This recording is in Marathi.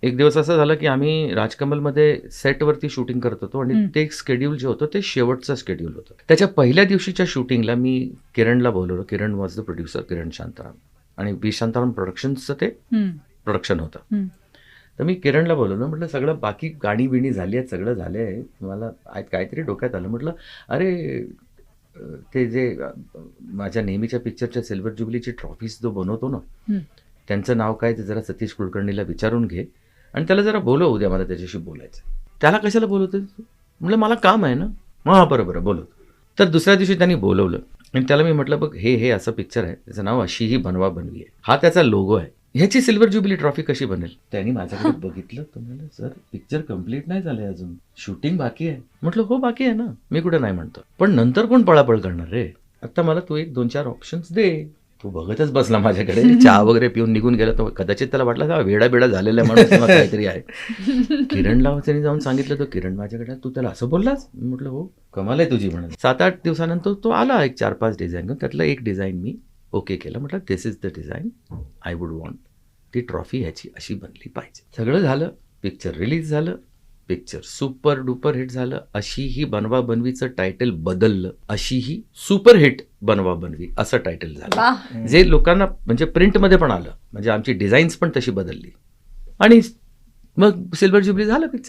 एक दिवस असं झालं की आम्ही राजकमलमध्ये सेटवरती शूटिंग करत होतो आणि ते स्केड्यूल जे होतं ते शेवटचं स्केड्यूल होतं. त्याच्या पहिल्या दिवशीच्या शूटिंगला मी किरणला बोलवलं. किरण वॉज द प्रोड्युसर, किरण शांताराम, आणि बी शांताराम प्रोडक्शन्सचं ते प्रोडक्शन होतं. तर मी किरणला बोलवलं, म्हटलं सगळं बाकी गाणी बिणी झाली आहेत, सगळं झालं आहे, मला काहीतरी डोक्यात आलं. म्हटलं अरे ते जे माझ्या नेहमीच्या पिक्चरच्या सिल्वर ज्युबलीची ट्रॉफीज जो बनवतो ना, त्यांचं नाव काय ते जरा सतीश कुलकर्णीला विचारून घे आणि त्याला जरा बोलव, उद्या मला त्याच्याशी बोलायचं. त्याला कशाला बोलवतो? म्हटलं मला काम आहे ना. हां बरं बोलवतो. तर दुसऱ्या दिवशी त्यांनी बोलवलं आणि त्याला मी म्हटलं बघ हे असं पिक्चर आहे, त्याचं नाव अशी ही बनवा बनवी आहे, हा त्याचा लोगो आहे, ह्याची सिल्वर ज्युबिली ट्रॉफी कशी बनेल? त्यांनी माझ्याकडे बघितलं तर म्हटलं सर पिक्चर कम्प्लीट नाही झालंय अजून, शूटिंग बाकी आहे. म्हटलं हो बाकी आहे ना, मी कुठे नाही म्हणतो, पण नंतर कोण पळापळ करणार रे, आता मला तू 1-2-4 ऑप्शन्स दे. तो बघतच बसला माझ्याकडे, चहा वगैरे पिऊन निघून गेला. तो कदाचित त्याला वाटलं हा वेडा बेडा झालेला आहे म्हणून काहीतरी आहे. किरणला त्यांनी जाऊन सांगितलं, तो किरण माझ्याकडे, तू त्याला असं बोललास? म्हटलं हो, कमाल आहे तुझी म्हणून. 7-8 दिवसानंतर तो आला एक 4-5 डिझाईन घेऊन. त्यातलं एक डिझाईन मी ओके केलं. म्हटलं this is the design I would want, ती ट्रॉफी ह्याची अशी बनली पाहिजे. सगळं झालं, पिक्चर रिलीज झालं, पिक्चर सुपर डुपर हिट झालं. अशी ही बनवा बनवीचं टायटल बदललं, अशी ही सुपर हिट बनवा बनवी असं टायटल झालं, जे लोकांना म्हणजे प्रिंटमध्ये पण आलं, म्हणजे आमची डिझाईन्स पण तशी बदलली आणि मग सिल्वर ज्युबली झालं पिक्चर.